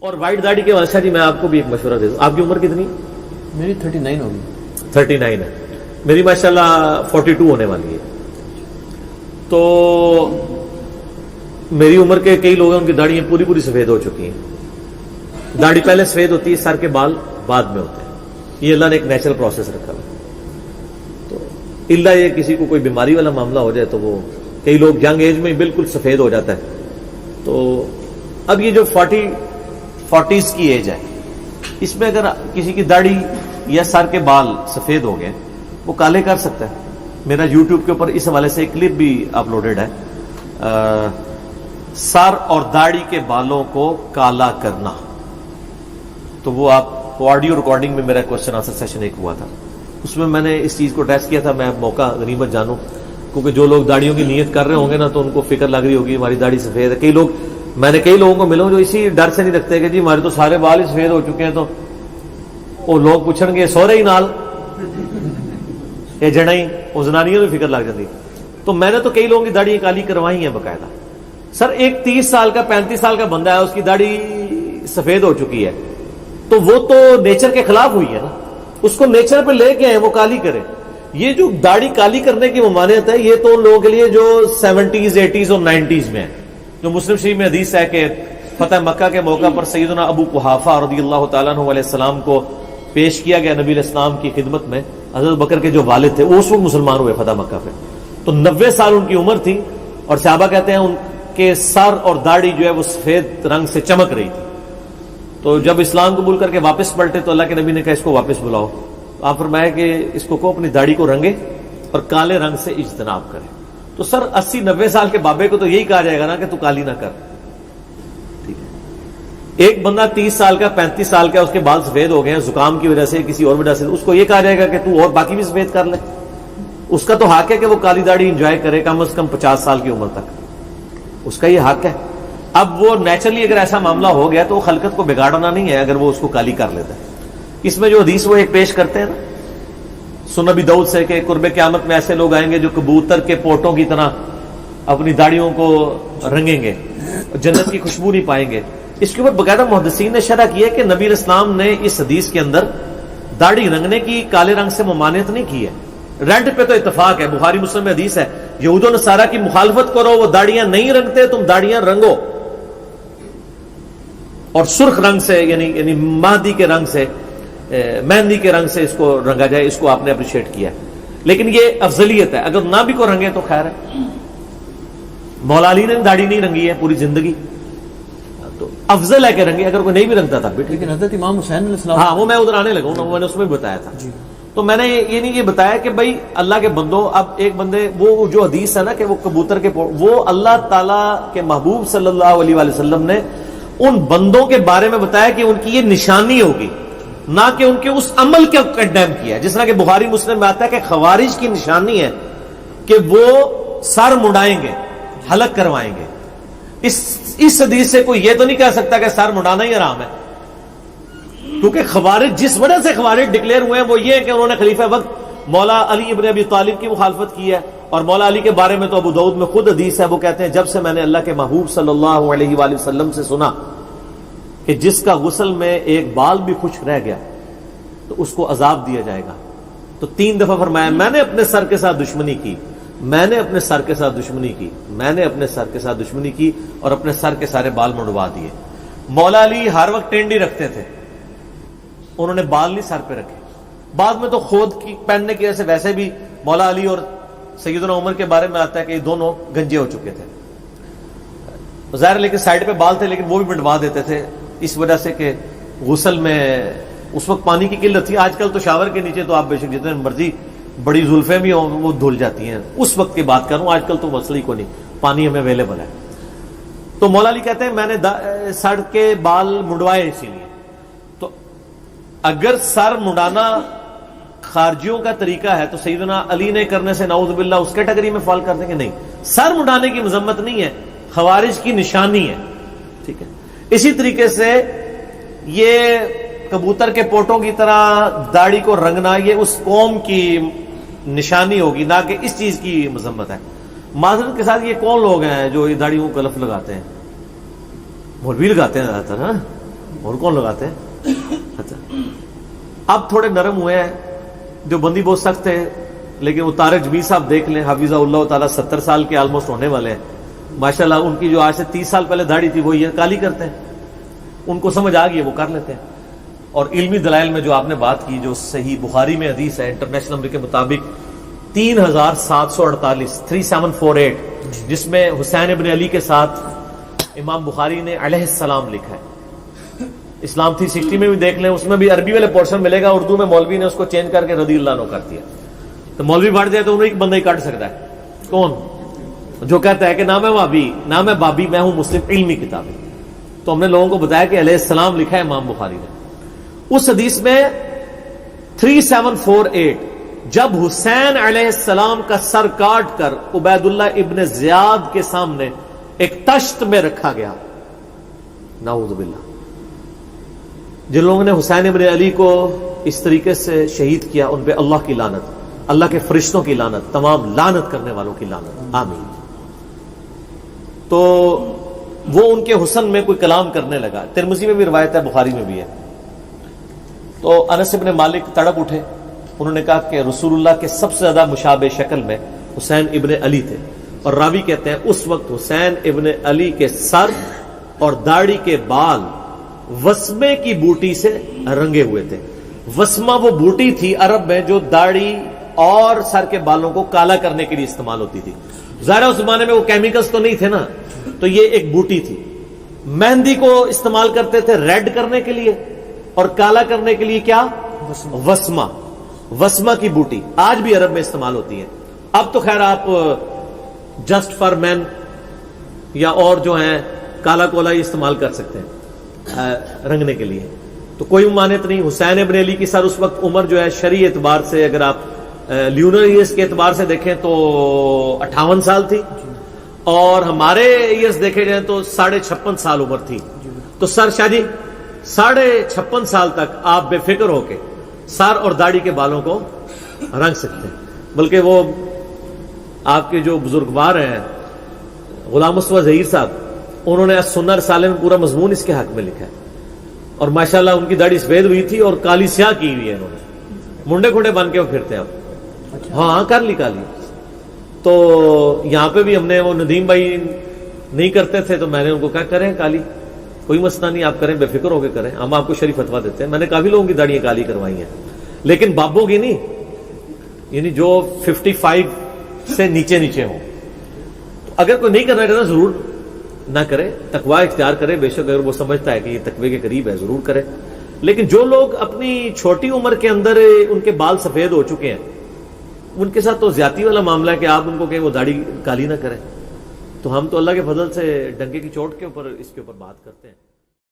اور وائٹ داڑھی کے بادشاہ جی میں آپ کو بھی ایک مشورہ دے دوں. آپ کی عمر کتنی؟ میری 39 ہوگی. 39 ہے. میری ماشاءاللہ 42 ہونے والی ہے. تو میری عمر کے کئی لوگ ہیں ان کی داڑیاں پوری پوری سفید ہو چکی ہیں. داڑھی پہلے سفید ہوتی ہے, سر کے بال بعد میں ہوتے ہیں. یہ اللہ نے ایک نیچرل پروسیس رکھا ہے. تو اللہ یہ کسی کو کوئی بیماری والا معاملہ ہو جائے تو وہ کئی لوگ ینگ ایج میں بالکل سفید ہو جاتا ہے. تو اب یہ جو 40s کی ایج ہے, اس میں اگر کسی کی داڑھی یا سر کے بال سفید ہو گئے وہ کالے کر سکتا ہے. میرا یوٹیوب کے اوپر اس حوالے سے ایک کلپ بھی اپلوڈڈ ہے, سر اور داڑھی کے بالوں کو کالا کرنا. تو وہ آپ آڈیو ریکارڈنگ میں میرا کوشچن آنسر سیشن ایک ہوا تھا, اس میں نے اس چیز کو ٹیسٹ کیا تھا. میں موقع غنیمت جانوں کیونکہ جو لوگ داڑھیوں کی نیت کر رہے ہوں گے نا تو ان کو فکر لگ رہی ہوگی ہماری داڑھی سفید ہے. میں نے کئی لوگوں کو ملا جو اسی ڈر سے نہیں رکھتے کہ جی ہمارے تو سارے بال ہی سفید ہو چکے ہیں, تو وہ لوگ پوچھیں گے سو رہے ہی نال یہ جڑائی وہ زنانیوں میں فکر لگ جاتی. تو میں نے تو کئی لوگوں کی داڑھی کالی کروائی ہیں باقاعدہ. سر ایک 30 سال کا 35 سال کا بندہ ہے, اس کی داڑھی سفید ہو چکی ہے, تو وہ تو نیچر کے خلاف ہوئی ہے نا. اس کو نیچر پہ لے کے آئے وہ کالی کرے. یہ جو داڑھی کالی کرنے کی ممانعت ہے یہ تو ان لوگوں کے لیے جو 70s 80s اور 90s میں ہے. جو مسلم شریف میں حدیث ہے کہ فتح مکہ کے موقع پر سیدنا ابو قحافہ رضی اللہ تعالیٰ عنہ علیہ السلام کو پیش کیا گیا نبی علیہ السلام کی خدمت میں. حضرت بکر کے جو والد تھے وہ اس وقت مسلمان ہوئے فتح مکہ پہ, تو 90 سال ان کی عمر تھی, اور صحابہ کہتے ہیں ان کے سر اور داڑھی جو ہے وہ سفید رنگ سے چمک رہی تھی. تو جب اسلام قبول کر کے واپس پلٹے تو اللہ کے نبی نے کہا اس کو واپس بلاؤ. آپ فرمایا کہ اس کو اپنی داڑھی کو رنگے اور کالے رنگ سے اجتناب کرے. تو سر 80-90 سال کے بابے کو تو یہی کہا جائے گا نا کہ تو کالی نہ کر. ٹھیک ہے, ایک بندہ 30 سال کا 35 سال کا اس کے بال سفید ہو گئے ہیں زکام کی وجہ سے کسی اور وجہ سے, اس کو یہ کہا جائے گا کہ تو اور باقی بھی سفید کر لے. اس کا تو حق ہے کہ وہ کالی داڑھی انجوائے کرے کم از کم 50 سال کی عمر تک, اس کا یہ حق ہے. اب وہ نیچرلی اگر ایسا معاملہ ہو گیا تو وہ خلقت کو بگاڑنا نہیں ہے اگر وہ اس کو کالی کر لیتا ہے. اس میں جو حدیث وہ ایک پیش کرتے ہیں نا سنن ابی داؤد سے کہ قرب قیامت میں ایسے لوگ آئیں گے جو کبوتر کے پوٹوں کی طرح اپنی داڑھیوں کو رنگیں گے, جنت کی خوشبو نہیں پائیں گے. اس کے اوپر باقاعدہ محدثین نے شرح کی ہے کہ نبی علیہ السلام نے اس حدیث کے اندر داڑھی رنگنے کی کالے رنگ سے ممانعت نہیں کی ہے. رینٹ پہ تو اتفاق ہے, بخاری مسلم میں حدیث ہے یہود و نصارہ کی مخالفت کرو, وہ داڑیاں نہیں رنگتے, تم داڑیاں رنگو. اور سرخ رنگ سے یعنی مہندی کے رنگ سے مہندی کے رنگ سے اس کو رنگا جائے, اس کو آپ نے اپریشیٹ کیا ہے. لیکن یہ افضلیت ہے, اگر نہ بھی کو رنگے تو خیر ہے. مولا علی نے داڑھی نہیں رنگی ہے پوری زندگی, تو افضل ہے کہ رنگے, اگر کوئی نہیں بھی رنگتا تھا. لیکن حضرت امام حسین علیہ السلام, ہاں وہ میں ادھر آنے لگا ہوں, میں نے اس میں بھی بتایا تھا. تو میں نے یہ نہیں یہ بتایا کہ بھائی اللہ کے بندو, اب ایک بندے وہ جو حدیث ہے نا کہ وہ کبوتر کے وہ اللہ تعالیٰ کے محبوب صلی اللہ علیہ وسلم نے ان بندوں کے بارے میں بتایا کہ ان کی یہ نشانی ہوگی, نہ کہ ان کے اس عمل کو کنڈیم کیا. جس طرح کہ بخاری مسلم میں آتا ہے کہ خوارج کی نشانی ہے کہ وہ سر مڑائیں گے, حلق کروائیں گے. اس حدیث سے کوئی یہ تو نہیں کہہ سکتا کہ سر مڑانا ہی حرام ہے, کیونکہ خوارج جس وجہ سے خوارج ڈکلیئر ہوئے ہیں وہ یہ ہے کہ انہوں نے خلیفہ وقت مولا علی ابن ابی طالب کی مخالفت کی ہے. اور مولا علی کے بارے میں تو ابو داؤد میں خود حدیث ہے, وہ کہتے ہیں جب سے میں نے اللہ کے محبوب صلی اللہ علیہ وآلہ وسلم سے سنا کہ جس کا غسل میں ایک بال بھی خشک رہ گیا تو اس کو عذاب دیا جائے گا, تو 3 دفعہ فرمایا میں نے اپنے سر کے ساتھ دشمنی کی, میں نے اپنے سر کے ساتھ دشمنی کی, میں نے اپنے سر کے ساتھ دشمنی کی, اور اپنے سر کے سارے بال منڈوا دیے. مولا علی ہر وقت ٹینڈی رکھتے تھے, انہوں نے بال نہیں سر پہ رکھے. بعد میں تو خود کی پہننے کی وجہ سے ویسے بھی مولا علی اور سیدنا عمر کے بارے میں آتا ہے کہ یہ دونوں گنجے ہو چکے تھے. ظاہر لیکن سائڈ پہ بال تھے لیکن وہ بھی منڈوا دیتے تھے اس وجہ سے کہ غسل میں اس وقت پانی کی قلت تھی. آج کل تو شاور کے نیچے تو آپ بے شک جتنے مرضی بڑی زلفیں بھی ہوں وہ دھل جاتی ہیں. اس وقت کی بات کروں, آج کل تو مسئلہ ہی کو نہیں, پانی ہمیں اویلیبل ہے. تو مولا علی کہتے ہیں میں نے سر کے بال منڈوائے اسی لیے. تو اگر سر منڈانا خارجیوں کا طریقہ ہے تو سیدنا علی نے کرنے سے نعوذ باللہ اس کیٹیگری میں فال کر دیں گے؟ نہیں, سر منڈانے کی مذمت نہیں ہے, خوارج کی نشانی ہے. ٹھیک ہے, اسی طریقے سے یہ کبوتر کے پوٹوں کی طرح داڑھی کو رنگنا یہ اس قوم کی نشانی ہوگی, نہ کہ اس چیز کی مذمت ہے. معذرت کے ساتھ یہ کون لوگ ہیں جو یہ داڑھیوں کو کلف لگاتے ہیں؟ مولوی لگاتے ہیں زیادہ تر. اور کون لگاتے ہیں؟ اچھا اب تھوڑے نرم ہوئے ہیں، جو بندی بہت سخت تھے، لیکن وہ طارق جبیر صاحب دیکھ لیں، حافظہ اللہ تعالیٰ 70 سال کے آلموسٹ ہونے والے ہیں، ماشاءاللہ ان کی جو آج سے 30 سال پہلے داڑھی تھی وہ یہ کالی کرتے ہیں، ان کو سمجھ آ گئی ہے وہ کر لیتے ہیں۔ اور علمی دلائل میں جو آپ نے بات کی، جو صحیح بخاری میں حدیث ہے انٹرنیشنل نمبر کے مطابق 3748 3748، جس میں حسین ابن علی کے ساتھ امام بخاری نے علیہ السلام لکھا ہے۔ اسلام 360 میں بھی دیکھ لیں، اس میں بھی عربی والے پورشن ملے گا، اردو میں مولوی نے اس کو چینج کر کے رضی اللہ عنہ کر دیا۔ تو مولوی بڑھ جائے تو انہیں ایک بندہ ہی کاٹ سکتا ہے، کون؟ جو کہتا ہے کہ نہ میں وہابی نہ میں بابی، میں ہوں مسلم، علمی کتاب ہے۔ تو ہم نے لوگوں کو بتایا کہ علیہ السلام لکھا ہے امام بخاری نے۔ اس حدیث میں 3748 جب حسین علیہ السلام کا سر کاٹ کر عبید اللہ ابن زیاد کے سامنے ایک تشت میں رکھا گیا، نعوذ باللہ، جن لوگوں نے حسین ابن علی کو اس طریقے سے شہید کیا ان پہ اللہ کی لعنت، اللہ کے فرشتوں کی لعنت، تمام لعنت کرنے والوں کی لعنت، آمین۔ تو وہ ان کے حسن میں کوئی کلام کرنے لگا، ترمذی میں بھی روایت ہے، بخاری میں بھی ہے۔ تو انس ابن مالک تڑپ اٹھے، انہوں نے کہا کہ رسول اللہ کے سب سے زیادہ مشابہ شکل میں حسین ابن علی تھے، اور راوی کہتے ہیں اس وقت حسین ابن علی کے سر اور داڑھی کے بال وسمے کی بوٹی سے رنگے ہوئے تھے۔ وسمہ وہ بوٹی تھی عرب میں جو داڑھی اور سر کے بالوں کو کالا کرنے کے لیے استعمال ہوتی تھی۔ ظاہر اس زمانے میں وہ کیمیکلز تو نہیں تھے نا، تو یہ ایک بوٹی تھی۔ مہندی کو استعمال کرتے تھے ریڈ کرنے کے لیے، اور کالا کرنے کے لیے کیا؟ وسمہ، وسمہ کی بوٹی آج بھی عرب میں استعمال ہوتی ہے۔ اب تو خیر آپ جسٹ فار مین یا اور جو ہیں کالا کولا یہ استعمال کر سکتے ہیں رنگنے کے لیے، تو کوئی ممانعت نہیں۔ حسین ابن علی کی سر اس وقت عمر جو ہے شرعی اعتبار سے، اگر آپ لیونر ایئرز کے اعتبار سے دیکھیں تو 58 سال تھی، اور ہمارے ایئرز دیکھے جائیں تو 56.5 سال عمر تھی۔ تو سر شاہ جی 56.5 سال تک آپ بے فکر ہو کے سر اور داڑھی کے بالوں کو رنگ سکتے ہیں۔ بلکہ وہ آپ کے جو بزرگوار ہیں غلام مصطفیٰ ظہیر صاحب، انہوں نے السنہ رسالے میں پورا مضمون اس کے حق میں لکھا ہے، اور ماشاءاللہ ان کی داڑھی سفید ہوئی تھی اور کالی سیاہ کی ہوئی ہے، انہوں نے منڈے کھنڈے بن کے وہ پھرتے ہیں اب۔ ہاں کر لی کالی۔ تو یہاں پہ بھی ہم نے، وہ ندیم بھائی نہیں کرتے تھے تو میں نے ان کو کہا کریں کالی، کوئی مسئلہ نہیں، آپ کریں، بے فکر ہو کے کریں، ہم آپ کو شریف فتویٰ دیتے ہیں۔ میں نے کافی لوگوں کی داڑیاں کالی کروائی ہیں، لیکن بابوں کی نہیں، یعنی جو 55 سے نیچے نیچے ہوں۔ اگر کوئی نہیں کرنا چاہتا ضرور نہ کرے، تقوی اختیار کرے، بے شک اگر وہ سمجھتا ہے کہ یہ تقوی کے قریب ہے ضرور کرے۔ لیکن جو لوگ اپنی چھوٹی عمر کے اندر ان کے بال سفید ہو چکے ہیں، ان کے ساتھ تو زیادتی والا معاملہ ہے کہ آپ ان کو کہیں وہ داڑھی کالی نہ کریں۔ تو ہم تو اللہ کے فضل سے ڈنکے کی چوٹ کے اوپر اس کے اوپر بات کرتے ہیں۔